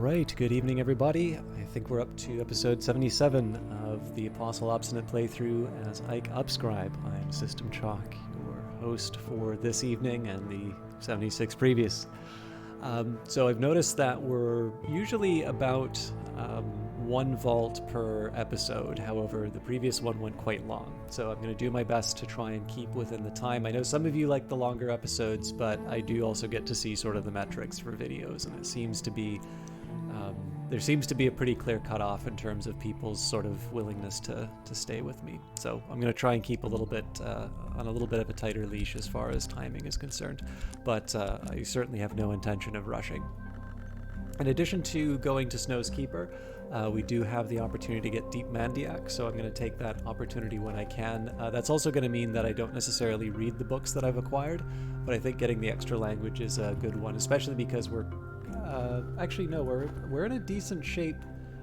Alright, good evening everybody. I think we're up to episode 77 of the Apostle Obsonate playthrough as Ike Upscribe. I'm System Chalk, your host for this evening and the 76 previous. So I've noticed that we're usually about one vault per episode. However, the previous one went quite long. So I'm going to do my best to try and keep within the time. I know some of you like the longer episodes, but I do also get to see sort of the metrics for videos, and it seems to be there seems to be a pretty clear cutoff in terms of people's sort of willingness to stay with me. So I'm going to try and keep a little bit on a little bit of a tighter leash as far as timing is concerned, but I certainly have no intention of rushing. In addition to going to Snow's Keeper, we do have the opportunity to get Deep Mandiac, so I'm going to take that opportunity when I can. That's also going to mean that I don't necessarily read the books that I've acquired, but I think getting the extra language is a good one, especially because we're in a decent shape.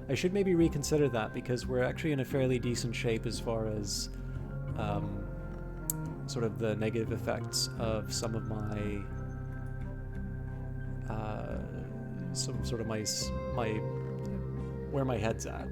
I should maybe reconsider that, because we're actually in a fairly decent shape as far as sort of the negative effects of some of my where my head's at.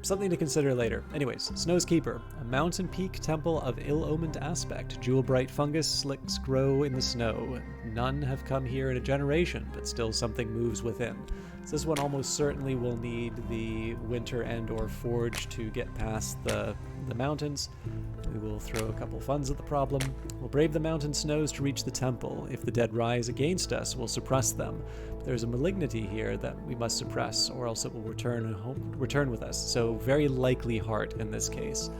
Something to consider later. Anyways, Snow's Keeper, a mountain peak temple of ill-omened aspect. Jewel-bright fungus slicks grow in the snow. None have come here in a generation, but still something moves within. So this one almost certainly will need the winter and or forge to get past the mountains. We will throw a couple funds at the problem. We'll brave the mountain snows to reach the temple. If the dead rise against us, we'll suppress them. But there's a malignity here that we must suppress, or else it will return with us. So very likely heart in this case.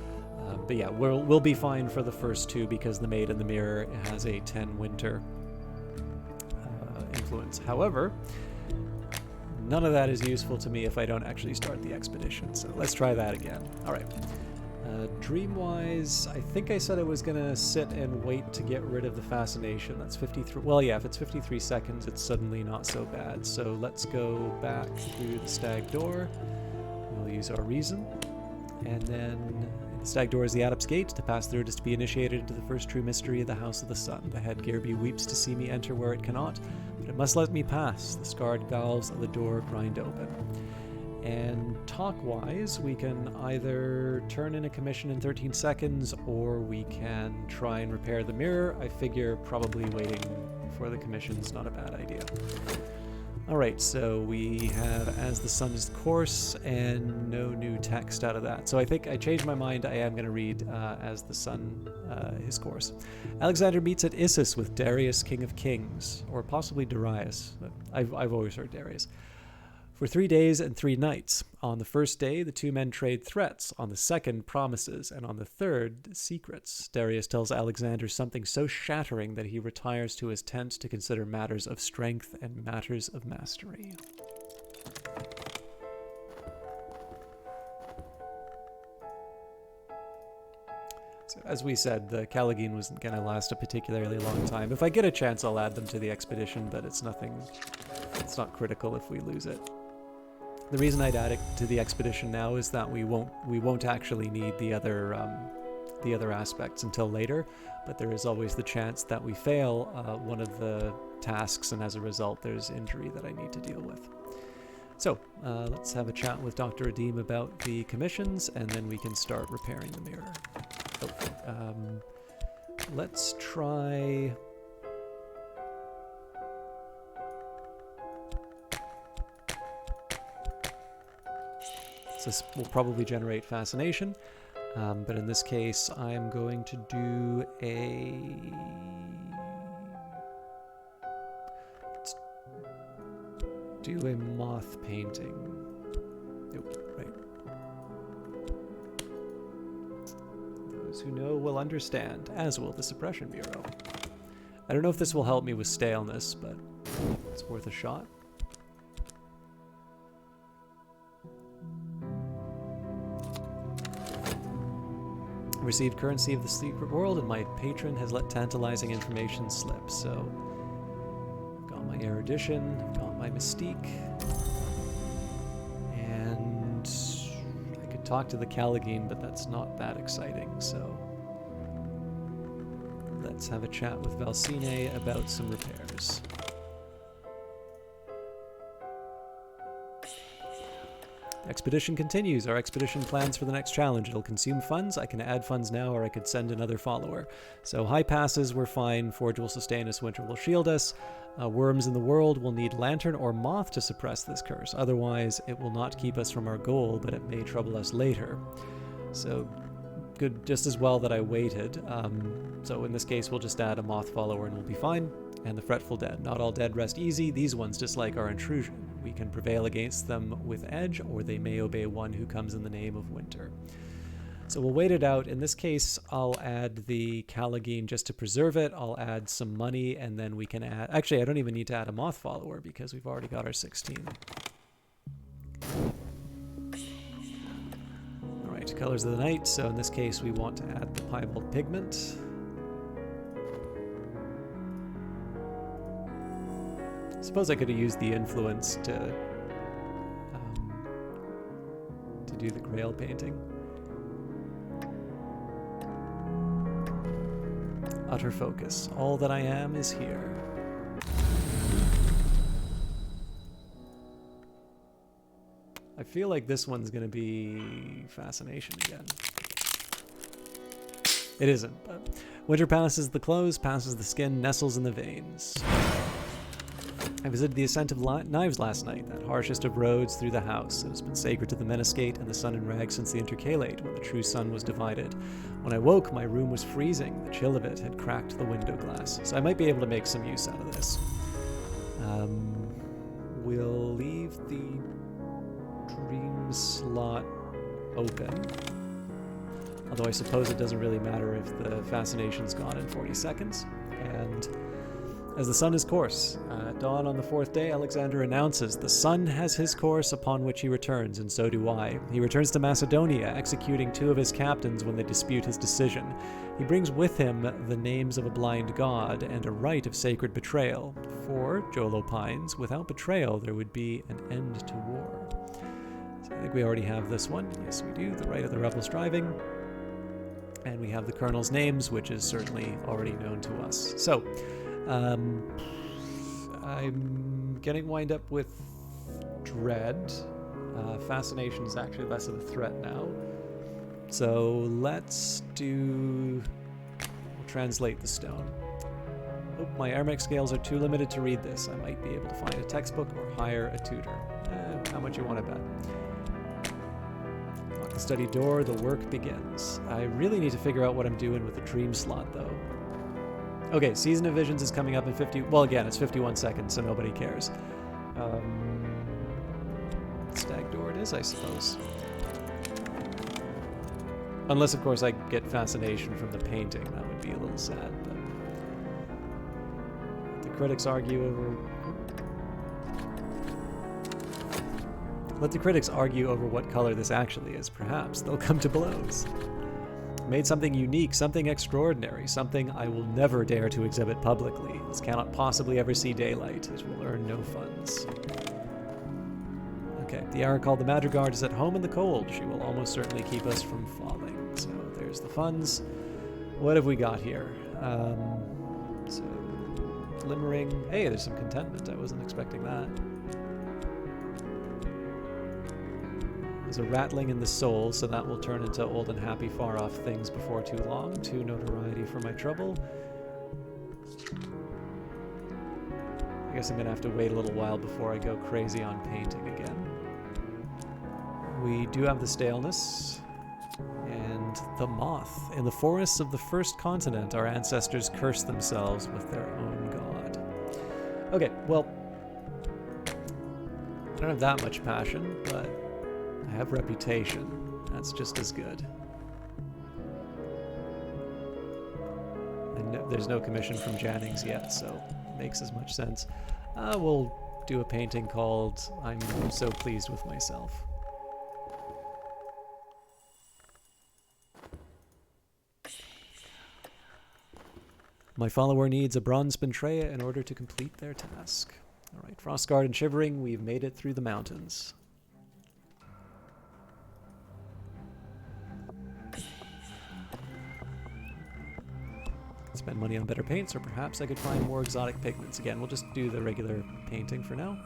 But yeah, we'll be fine for the first two, because the Maid in the Mirror has a 10 winter influence. However, none of that is useful to me if I don't actually start the expedition. So let's try that again. All right. Dream-wise, I think I said I was going to sit and wait to get rid of the fascination. That's 53. Well, yeah, if it's 53 seconds, it's suddenly not so bad. So let's go back through the stag door. We'll use our reason. And then the stag door is the Adept's Gate. To pass through it is to be initiated into the first true mystery of the House of the Sun. The head Gerby weeps to see me enter where it cannot, but it must let me pass. The scarred valves of the door grind open. And talk-wise, we can either turn in a commission in 13 seconds, or we can try and repair the mirror. I figure probably waiting for the commission's not a bad idea. Alright, so we have As the Sun is the Course, and no new text out of that. So I think I changed my mind. I am going to read As the Sun, his course. Alexander meets at Issus with Darius, King of Kings, or possibly Darius. I've always heard Darius. For 3 days and 3 nights. On the first day, the two men trade threats. On the second, promises. And on the third, secrets. Darius tells Alexander something so shattering that he retires to his tent to consider matters of strength and matters of mastery. So, as we said, the Callagine wasn't going to last a particularly long time. If I get a chance, I'll add them to the expedition, but it's not critical if we lose it. The reason I'd add it to the expedition now is that we won't actually need the other aspects until later, but there is always the chance that we fail one of the tasks, and as a result there's injury that I need to deal with. So let's have a chat with Dr. Adim about the commissions, and then we can start repairing the mirror. Let's try... This will probably generate fascination, but in this case I'm going to do a moth painting. Nope, right. Those who know will understand, as will the Suppression Bureau. I don't know if this will help me with staleness, but it's worth a shot. Received currency of the secret world, and my patron has let tantalizing information slip. So, I've got my erudition, I've got my mystique, and I could talk to the Callagine, but that's not that exciting. So, let's have a chat with Valsine about some repairs. Expedition continues. Our expedition plans for the next challenge. It'll consume funds. I can add funds now, or I could send another follower. So high passes, we're fine. Forge will sustain us. Winter will shield us. Worms in the world will need lantern or moth to suppress this curse. Otherwise, it will not keep us from our goal, but it may trouble us later. So good, just as well that I waited. So in this case, we'll just add a moth follower and we'll be fine. And the fretful dead. Not all dead rest easy. These ones dislike our intrusion. We can prevail against them with edge, or they may obey one who comes in the name of winter. So we'll wait it out. In this case, I'll add the Callagine just to preserve it. I'll add some money, and then we can add... Actually, I don't even need to add a moth follower because we've already got our 16. All right, colors of the night. So in this case, we want to add the piebald pigment. Suppose I could have used the influence to do the Grail painting. Utter focus. All that I am is here. I feel like this one's going to be Fascination again. It isn't, but winter passes the clothes, passes the skin, nestles in the veins. I visited the Ascent of Knives last night, that harshest of roads through the house. It has been sacred to the Menascate and the sun and rag since the intercalate, when the true sun was divided. When I woke, my room was freezing. The chill of it had cracked the window glass. So I might be able to make some use out of this. We'll leave the dream slot open. Although I suppose it doesn't really matter if the fascination's gone in 40 seconds. And as the sun is course, at dawn on the fourth day, Alexander announces, the sun has his course upon which he returns, and so do I. He returns to Macedonia, executing 2 of his captains when they dispute his decision. He brings with him the names of a blind god and a rite of sacred betrayal. For, Joel opines, without betrayal there would be an end to war. So I think we already have this one. Yes, we do. The rite of the rebel striving. And we have the colonel's names, which is certainly already known to us. So, I'm getting wind up with dread. Fascination is actually less of a threat now. So let's do... We'll translate the stone. Oh, my Aramaic scales are too limited to read this. I might be able to find a textbook or hire a tutor. How much you want to bet? Lock the study door, the work begins. I really need to figure out what I'm doing with the dream slot, though. Okay, Season of Visions is coming up in 50... Well, again, it's 51 seconds, so nobody cares. Stag door it is, I suppose. Unless, of course, I get Fascination from the painting. That would be a little sad, but... The critics argue over... Let the critics argue over what color this actually is. Perhaps they'll come to blows. Made something unique, something extraordinary, something I will never dare to exhibit publicly. This cannot possibly ever see daylight. It will earn no funds. Okay, the hour called the Madrigard is at home in the cold. She will almost certainly keep us from falling. So there's the funds. What have we got here? So, glimmering. Hey, there's some contentment. I wasn't expecting that. There's a rattling in the soul, so that will turn into old and happy far-off things before too long. 2 notoriety for my trouble. I guess I'm going to have to wait a little while before I go crazy on painting again. We do have the staleness. And the moth. In the forests of the first continent, our ancestors cursed themselves with their own god. Okay, well, I don't have that much passion, but I have reputation. That's just as good. And there's no commission from Jannings yet, so it makes as much sense. We'll do a painting called I'm So Pleased With Myself. My follower needs a bronze Spintrea in order to complete their task. All right, Frostguard and Shivering, we've made it through the mountains. Spend money on better paints, or perhaps I could find more exotic pigments. Again, we'll just do the regular painting for now.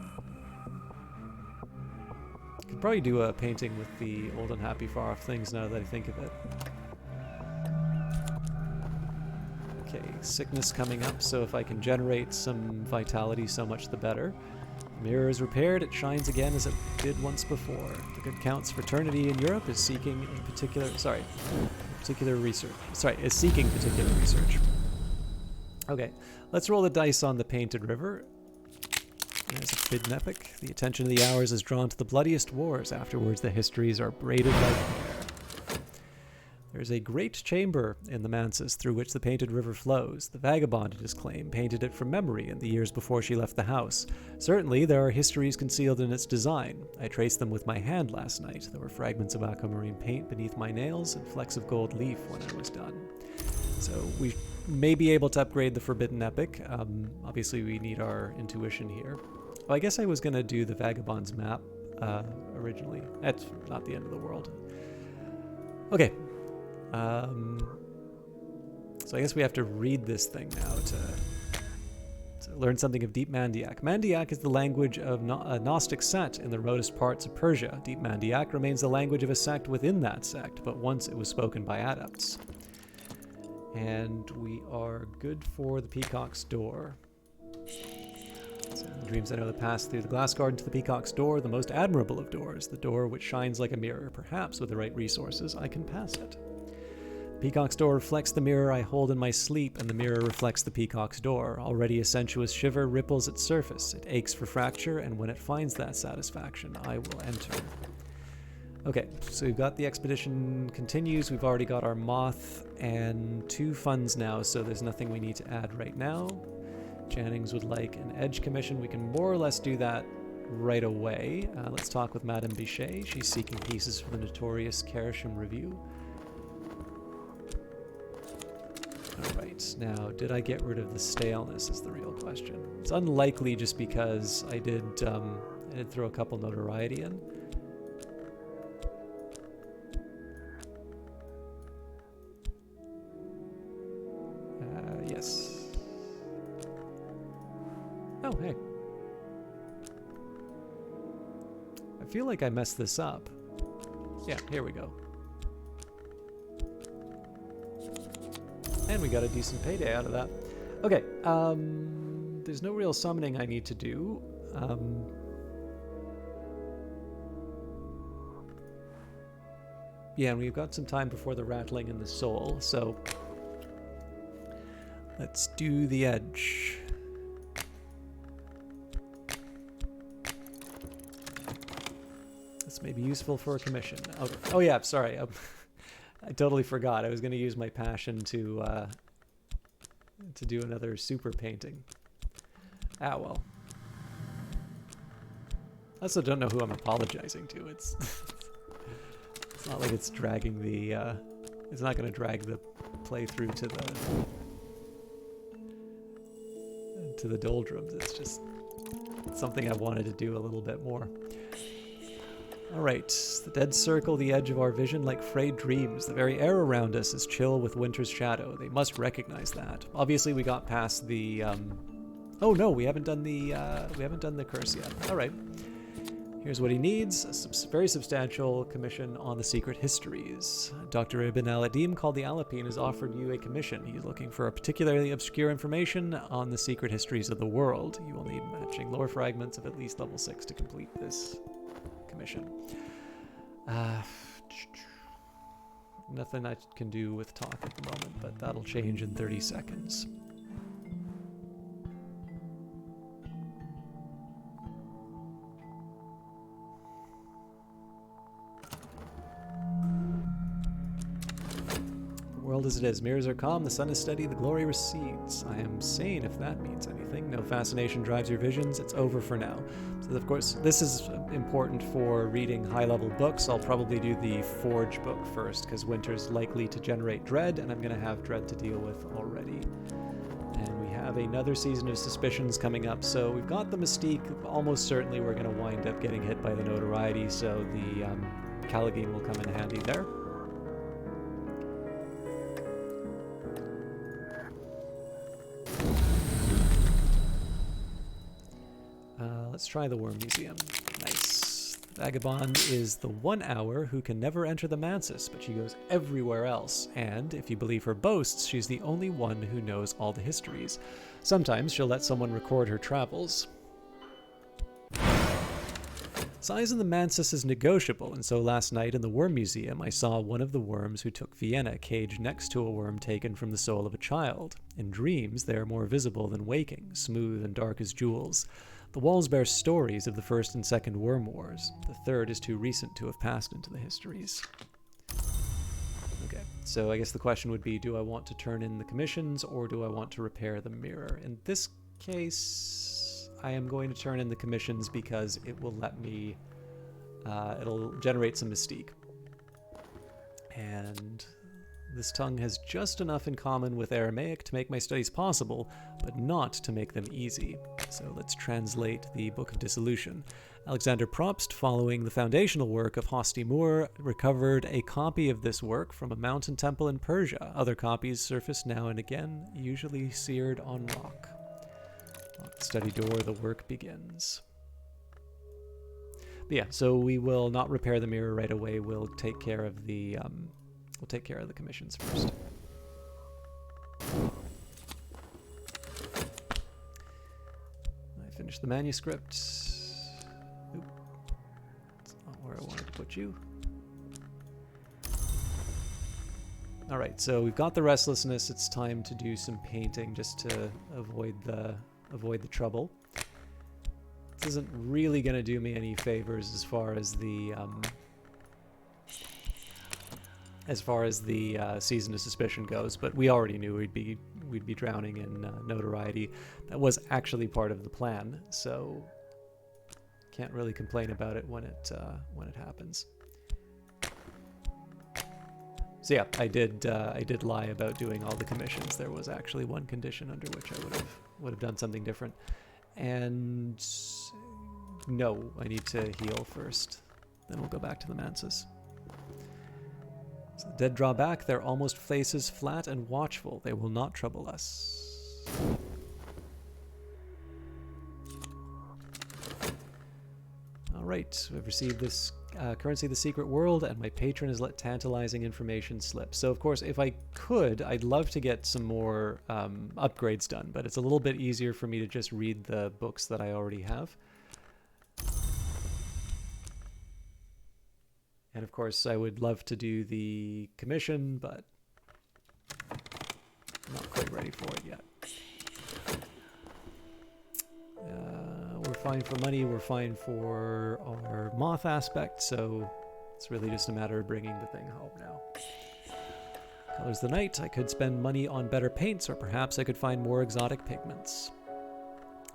Could probably do a painting with the old and happy far off things now that I think of it. Okay, sickness coming up, so if I can generate some vitality, so much the better. The mirror is repaired, it shines again as it did once before. The good count's fraternity in Europe is seeking particular research. Is seeking particular research. Okay, let's roll the dice on the Painted River. There's a forbidden epic. The attention of the hours is drawn to the bloodiest wars. Afterwards, the histories are braided like hair. There's a great chamber in the manses through which the Painted River flows. The vagabond, it is claimed, painted it from memory in the years before she left the house. Certainly, there are histories concealed in its design. I traced them with my hand last night. There were fragments of aquamarine paint beneath my nails and flecks of gold leaf when I was done. So we may be able to upgrade the forbidden epic. Obviously, we need our intuition here. Oh, I guess I was going to do the Vagabond's map originally. That's not the end of the world. Okay. So I guess we have to read this thing now to learn something of Deep Mandiac. Mandiac is the language of a Gnostic sect in the remotest parts of Persia. Deep Mandiac remains the language of a sect within that sect, but once it was spoken by adepts. And we are good for the Peacock's Door. So dreams I know that pass through the glass garden to the Peacock's Door, the most admirable of doors, the door which shines like a mirror. Perhaps with the right resources, I can pass it. The Peacock's Door reflects the mirror I hold in my sleep, and the mirror reflects the Peacock's Door. Already a sensuous shiver ripples its surface. It aches for fracture, and when it finds that satisfaction, I will enter. Okay, so we've got the expedition continues. We've already got our moth and 2 funds now, so there's nothing we need to add right now. Jannings would like an edge commission. We can more or less do that right away. Let's talk with Madame Bichet. She's seeking pieces for the notorious Carisham Review. Alright, now, did I get rid of the staleness is the real question. It's unlikely just because I did throw a couple notoriety in. Yes. Oh, hey. I feel like I messed this up. Yeah, here we go. And we got a decent payday out of that. Okay, there's no real summoning I need to do. Yeah, and we've got some time before the rattling in the soul, so let's do the edge. This may be useful for a commission. Oh yeah, sorry. I totally forgot. I was going to use my passion to do another super painting. Ah, well. I also don't know who I'm apologizing to. It's it's not like it's dragging the it's not going to drag the playthrough to the doldrums. It's just something I wanted to do a little bit more. Alright, the dead circle the edge of our vision like frayed dreams. The very air around us is chill with winter's shadow. They must recognize that. Obviously we got past the oh no, we haven't done the curse yet. Alright. Here's what he needs. A very substantial commission on the secret histories. Dr. Ibn al-Adim called the Alapine has offered you a commission. He's looking for a particularly obscure information on the secret histories of the world. You will need matching lore fragments of at least level 6 to complete this commission. Nothing I can do with talk at the moment, but that'll change in 30 seconds. World as it is. Mirrors are calm, the sun is steady, the glory recedes. I am sane, if that means anything. No fascination drives your visions. It's over for now. So, of course, this is important for reading high-level books. I'll probably do the Forge book first, because winter's likely to generate dread, and I'm going to have dread to deal with already. And we have another season of suspicions coming up, so we've got the mystique. Almost certainly we're going to wind up getting hit by the notoriety, so the Callaghan will come in handy there. Let's try the Worm Museum. Nice. Vagabond is the 1 hour who can never enter the Mansis, but she goes everywhere else, and, if you believe her boasts, she's the only one who knows all the histories. Sometimes she'll let someone record her travels. Size of the Mansis is negotiable, and so last night in the Worm Museum I saw one of the worms who took Vienna caged next to a worm taken from the soul of a child. In dreams, they are more visible than waking, smooth and dark as jewels. The walls bear stories of the First and Second Worm Wars. The third is too recent to have passed into the histories. Okay, so I guess the question would be, do I want to turn in the commissions or do I want to repair the mirror? In this case, I am going to turn in the commissions because it will let me, it'll generate some mystique. And this tongue has just enough in common with Aramaic to make my studies possible, but not to make them easy. So let's translate the Book of Dissolution. Alexander Probst, following the foundational work of Hostimur, recovered a copy of this work from a mountain temple in Persia. Other copies surface now and again, usually seared on rock. Lock the study door, the work begins. But yeah, so we will not repair the mirror right away. We'll take care of the commissions first. I finished the manuscript. Oop. That's not where I wanted to put you. Alright, so we've got the restlessness. It's time to do some painting just to avoid the trouble. This isn't really going to do me any favors as far as the Season of Suspicion goes, but we already knew we'd be drowning in notoriety. That was actually part of the plan, so can't really complain about it when it happens. So yeah, I did lie about doing all the commissions. There was actually one condition under which I would have done something different. And no, I need to heal first. Then we'll go back to the Mansis. So the dead draw back, their almost faces flat and watchful. They will not trouble us. Alright, we've received this currency of the secret world, and my patron has let tantalizing information slip. So of course, if I could, I'd love to get some more upgrades done, but it's a little bit easier for me to just read the books that I already have. And of course, I would love to do the commission, but I'm not quite ready for it yet. We're fine for money, we're fine for our moth aspect, so it's really just a matter of bringing the thing home now. Colors of the night, I could spend money on better paints, or perhaps I could find more exotic pigments.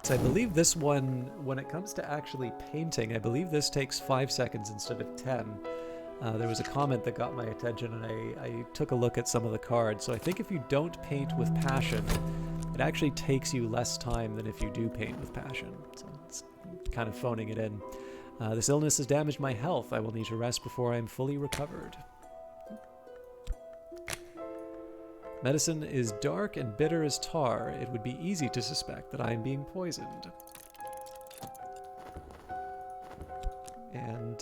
So I believe this one, when it comes to actually painting, I believe this takes 5 seconds instead of 10. There was a comment that got my attention, and I took a look at some of the cards. So I think if you don't paint with passion, it actually takes you less time than if you do paint with passion. So it's kind of phoning it in. This illness has damaged my health. I will need to rest before I am fully recovered. Medicine is dark and bitter as tar. It would be easy to suspect that I am being poisoned. And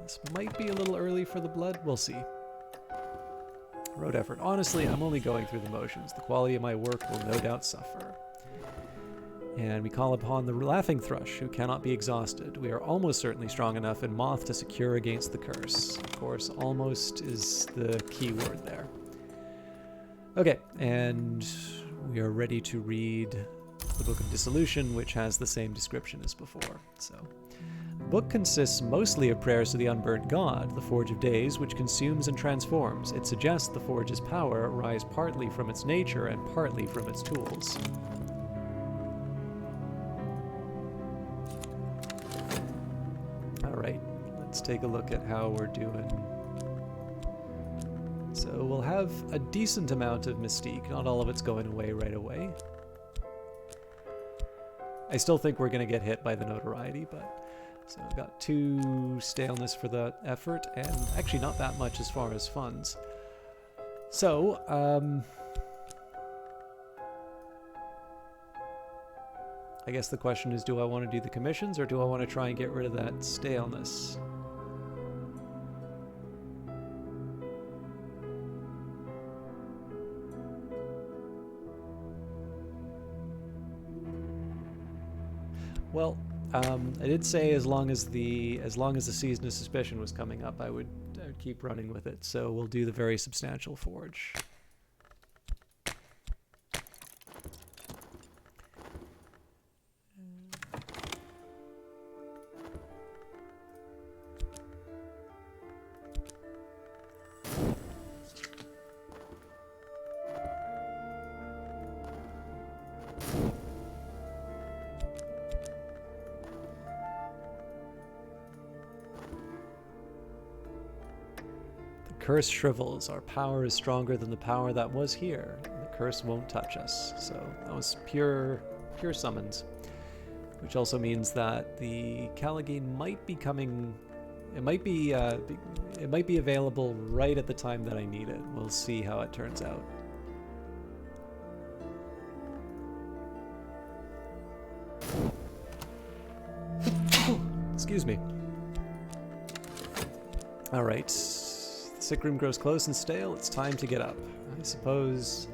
this might be a little early for the blood. We'll see. Road effort. Honestly, I'm only going through the motions. The quality of my work will no doubt suffer. And we call upon the laughing thrush, who cannot be exhausted. We are almost certainly strong enough in moth to secure against the curse. Of course, almost is the key word there. Okay, and we are ready to read the Book of Dissolution, which has the same description as before. So, the book consists mostly of prayers to the unburnt god, the Forge of Days, which consumes and transforms. It suggests the Forge's power arise partly from its nature and partly from its tools. Alright, let's take a look at how we're doing. So we'll have a decent amount of mystique. Not all of it's going away right away. I still think we're going to get hit by the notoriety, but... So I've got 2 staleness for the effort, and actually not that much as far as funds. So, I guess the question is, do I want to do the commissions or do I want to try and get rid of that staleness? Well, I did say as long as the season of suspicion was coming up, I would keep running with it. So we'll do the very substantial forge. Curse shrivels. Our power is stronger than the power that was here. The curse won't touch us. So that was pure summons. Which also means that the Callagine might be coming. It might be available right at the time that I need it. We'll see how it turns out. Excuse me. All right. Sick room grows close and stale. It's time to get up. I suppose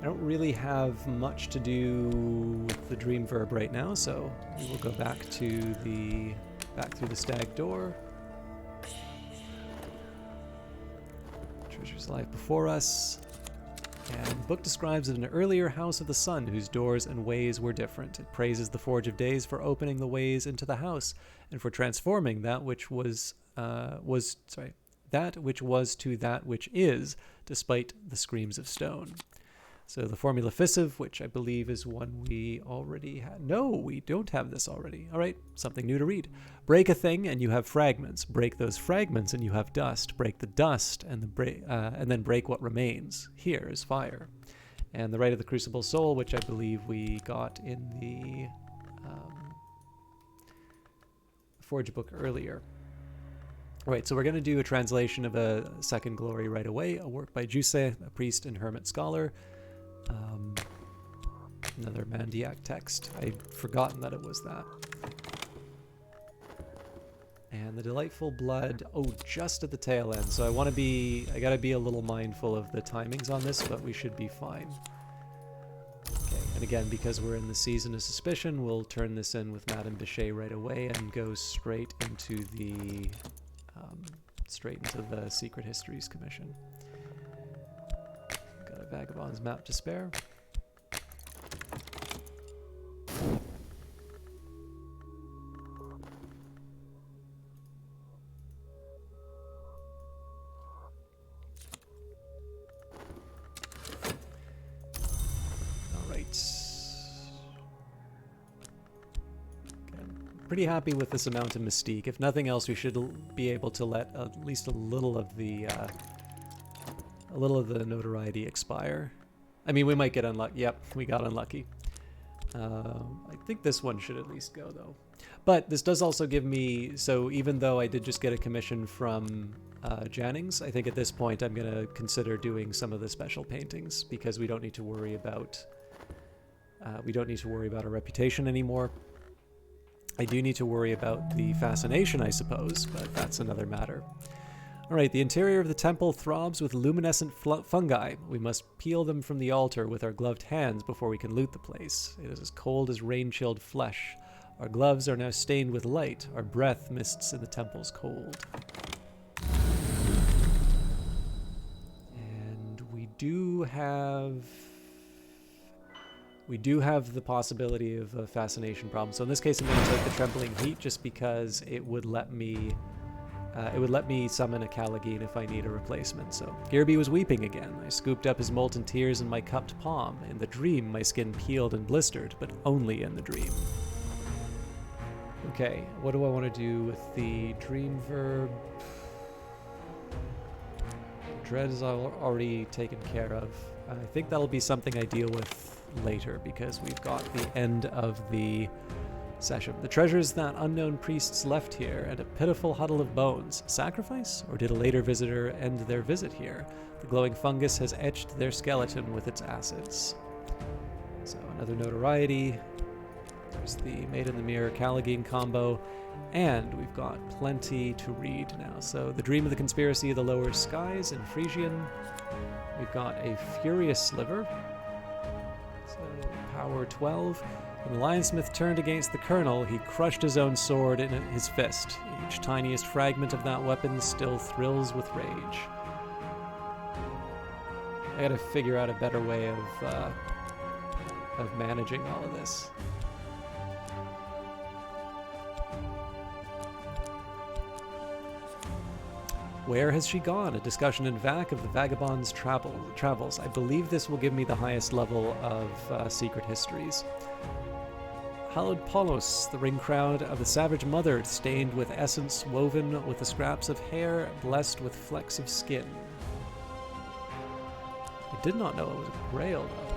I don't really have much to do with the dream verb right now, so we will go back through the stag door. Treasures lie before us. And the book describes an earlier house of the sun whose doors and ways were different. It praises the Forge of Days for opening the ways into the house and for transforming that which was to that which is, despite the screams of stone. So the formula fissive, which I believe is one we already had. No, we don't have this already. All right, something new to read. Break a thing and you have fragments. Break those fragments and you have dust. Break the dust and then break what remains. Here is fire. And the Rite of the Crucible Soul, which I believe we got in the Forge book earlier. All right, so we're going to do a translation of a Second Glory right away, a work by Juse, a priest and hermit scholar. Another Mandiac text. I'd forgotten that it was that. And the Delightful Blood, just at the tail end. So I gotta be a little mindful of the timings on this, but we should be fine. Okay, and again, because we're in the season of suspicion, we'll turn this in with Madame Bichet right away and go straight into the Secret Histories Commission. Got a Vagabond's Map to spare. Pretty happy with this amount of mystique. If nothing else, we should be able to let at least a little of the notoriety expire. I mean, we might get unlucky. Yep, we got unlucky. I think this one should at least go though. But this does also give me, so even though I did just get a commission from Jannings, I think at this point I'm gonna consider doing some of the special paintings because we don't need to worry about our reputation anymore. I do need to worry about the fascination, I suppose, but that's another matter. All right, the interior of the temple throbs with luminescent fungi. We must peel them from the altar with our gloved hands before we can loot the place. It is as cold as rain-chilled flesh. Our gloves are now stained with light. Our breath mists in the temple's cold. And we do have the possibility of a fascination problem. So in this case, I'm going to take the Trembling Heat just because it would let me summon a Callagine if I need a replacement. So Girby was weeping again. I scooped up his molten tears in my cupped palm. In the dream, my skin peeled and blistered, but only in the dream. Okay, what do I want to do with the dream verb? Dread is already taken care of. I think that'll be something I deal with later because we've got the end of the session. The treasures that unknown priests left here and a pitiful huddle of bones. Sacrifice? Or did a later visitor end their visit here? The glowing fungus has etched their skeleton with its acids. So another notoriety. There's the Made in the Mirror Callagine combo, and we've got plenty to read now. So The Dream of the Conspiracy of the Lower Skies in Frisian. We've got a Furious Sliver, so power 12. When the Lionsmith turned against the Colonel, he crushed his own sword in his fist. Each tiniest fragment of that weapon still thrills with rage. I gotta figure out a better way of managing all of this. Where has she gone? A discussion in VAC of the Vagabond's travels. I believe this will give me the highest level of secret histories. Hallowed Polos, the ring crown of the Savage Mother, stained with essence, woven with the scraps of hair, blessed with flecks of skin. I did not know it was a grail, though.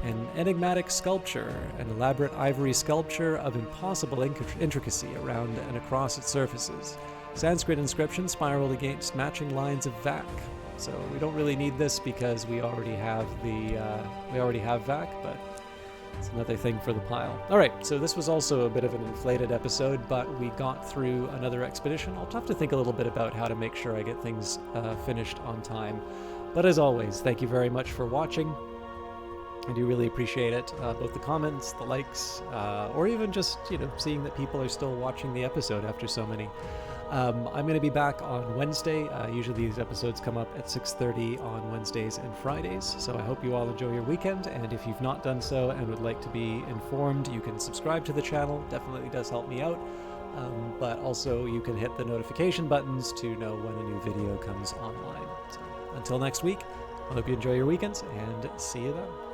An enigmatic sculpture, an elaborate ivory sculpture of impossible intricacy around and across its surfaces. Sanskrit inscription spiraled against matching lines of VAC. So we don't really need this because we already have VAC, but it's another thing for the pile. All right, so this was also a bit of an inflated episode, but we got through another expedition. I'll have to think a little bit about how to make sure I get things finished on time. But as always, thank you very much for watching. I do really appreciate it, both the comments, the likes, or even just, seeing that people are still watching the episode after so many. I'm going to be back on Wednesday. Usually these episodes come up at 6:30 on Wednesdays and Fridays, so I hope you all enjoy your weekend, and if you've not done so and would like to be informed, you can subscribe to the channel. Definitely does help me out, but also you can hit the notification buttons to know when a new video comes online. So until next week, I hope you enjoy your weekends, and see you then.